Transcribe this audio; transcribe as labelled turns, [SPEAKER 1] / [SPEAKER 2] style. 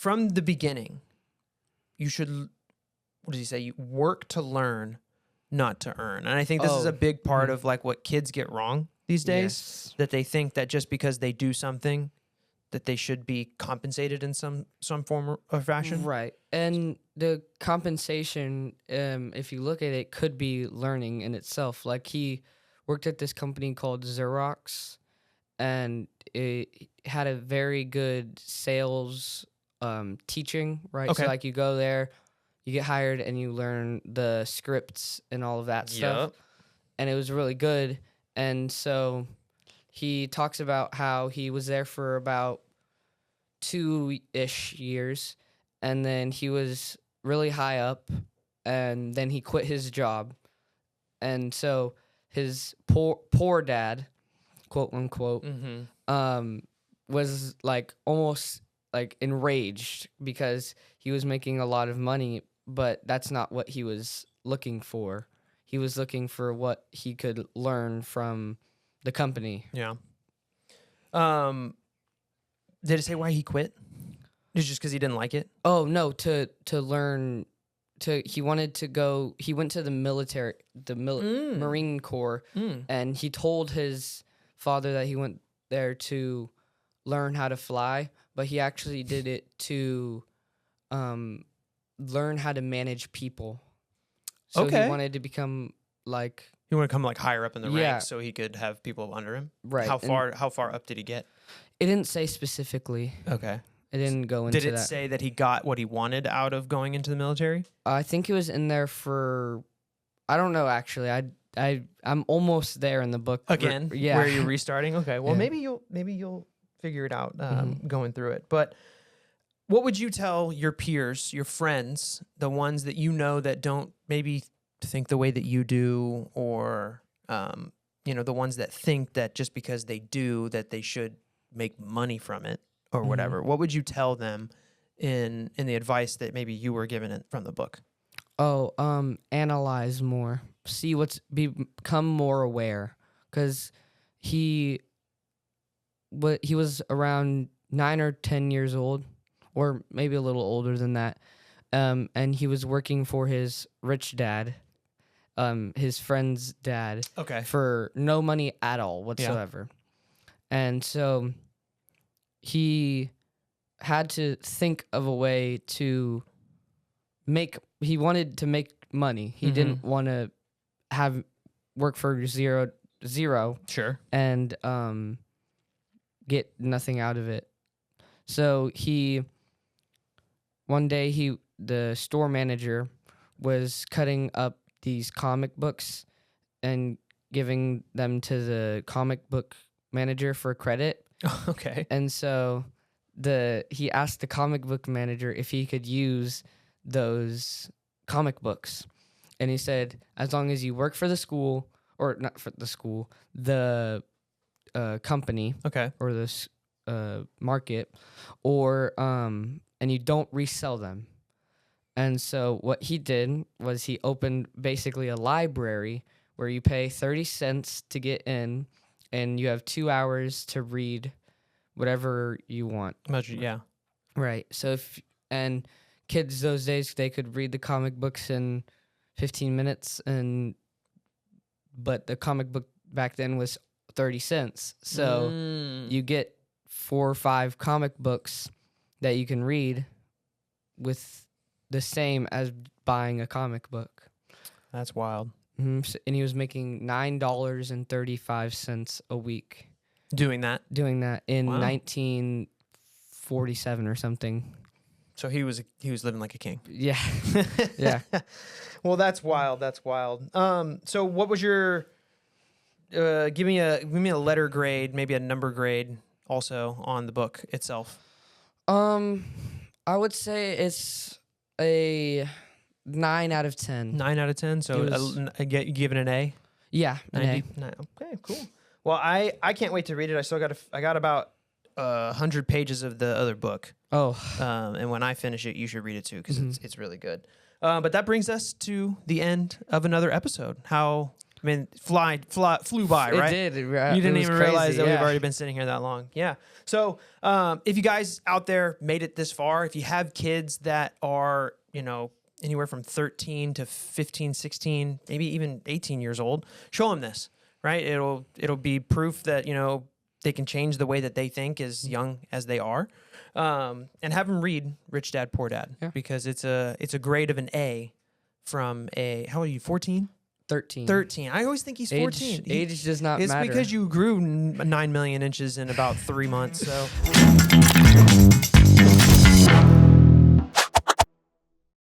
[SPEAKER 1] from the beginning, you should, what does he say? You work to learn, not to earn. And I think this is a big part of like what kids get wrong these days, that they think that just because they do something that they should be compensated in some form or fashion.
[SPEAKER 2] Right. And the compensation, if you look at it, could be learning in itself. Like he worked at this company called Xerox, and it had a very good sales teaching, right?
[SPEAKER 1] Okay.
[SPEAKER 2] So like you go there, you get hired, and you learn the scripts and all of that stuff. And it was really good. And so he talks about how he was there for about 2-ish years, and then he was really high up, and then he quit his job. And so his poor dad, quote unquote, was like almost like enraged because he was making a lot of money, but that's not what he was looking for. He was looking for what he could learn from the company.
[SPEAKER 1] Yeah. Did it say why he quit? It's just because he didn't like it?
[SPEAKER 2] Oh no, to learn. He wanted to go. He went to the military, Marine Corps, and he told his father that he went there to learn how to fly, but he actually did it to learn how to manage people. So he wanted to become like.
[SPEAKER 1] He wanted to come like higher up in the ranks so he could have people under him.
[SPEAKER 2] Right.
[SPEAKER 1] How far up did he get?
[SPEAKER 2] It didn't say specifically.
[SPEAKER 1] Okay.
[SPEAKER 2] It didn't go into that.
[SPEAKER 1] Did it say that he got what he wanted out of going into the military?
[SPEAKER 2] I think it was in there for, I don't know actually. I'm almost there in the book.
[SPEAKER 1] Again?
[SPEAKER 2] Yeah.
[SPEAKER 1] Where you're restarting? Okay. Well,
[SPEAKER 2] Yeah.
[SPEAKER 1] maybe you'll figure it out going through it. But what would you tell your peers, your friends, the ones that you know that don't maybe think the way that you do, or the ones that think that just because they do that they should make money from it or whatever? What would you tell them in the advice that maybe you were given from the book?
[SPEAKER 2] Analyze more, see become more aware, because he was around 9 or 10 years old, or maybe a little older than that, and he was working for his rich dad, his friend's dad, for no money at all whatsoever. And so he had to think of a way to he wanted to make money. He didn't want to work for zero
[SPEAKER 1] Sure.
[SPEAKER 2] and get nothing out of it. So one day the store manager was cutting up these comic books and giving them to the comic book manager for credit.
[SPEAKER 1] Okay.
[SPEAKER 2] And so he asked the comic book manager if he could use those comic books. And he said, as long as you work for the school, or not for the school, the company, or this market, or and you don't resell them. And so what he did was he opened basically a library where you pay 30 cents to get in, and you have 2 hours to read whatever you want.
[SPEAKER 1] Yeah.
[SPEAKER 2] Right. So and kids those days, they could read the comic books in 15 minutes, but the comic book back then was 30 cents. So you get 4 or 5 comic books that you can read with the same as buying a comic book.
[SPEAKER 1] That's wild.
[SPEAKER 2] And he was making $9.35 a week.
[SPEAKER 1] Doing that
[SPEAKER 2] in 1947 or something.
[SPEAKER 1] So he was living like a king.
[SPEAKER 2] Yeah. Yeah.
[SPEAKER 1] Well, that's wild. That's wild. So what was your give me a letter grade, maybe a number grade also on the book itself?
[SPEAKER 2] I would say it's a 9 out of 10.
[SPEAKER 1] 9 out of 10. So you give it an A?
[SPEAKER 2] Yeah, an
[SPEAKER 1] 90? A. Okay, cool. Well, I can't wait to read it. I got about 100 pages of the other book.
[SPEAKER 2] Oh.
[SPEAKER 1] And when I finish it, you should read it too, because it's really good. But that brings us to the end of another episode. How I mean, flew by, right?
[SPEAKER 2] It did.
[SPEAKER 1] You didn't even realize that we've
[SPEAKER 2] yeah.
[SPEAKER 1] already been sitting here that long. Yeah. So if you guys out there made it this far, if you have kids that are, anywhere from 13 to 15, 16, maybe even 18 years old, show them this, right? It'll be proof that, they can change the way that they think as young as they are. And have them read Rich Dad, Poor Dad, because it's a grade of an A from how old are you, 14?
[SPEAKER 2] 13.
[SPEAKER 1] 13. I always think he's 14.
[SPEAKER 2] Age does not matter.
[SPEAKER 1] It's because you grew 9 million inches in about 3 months. So.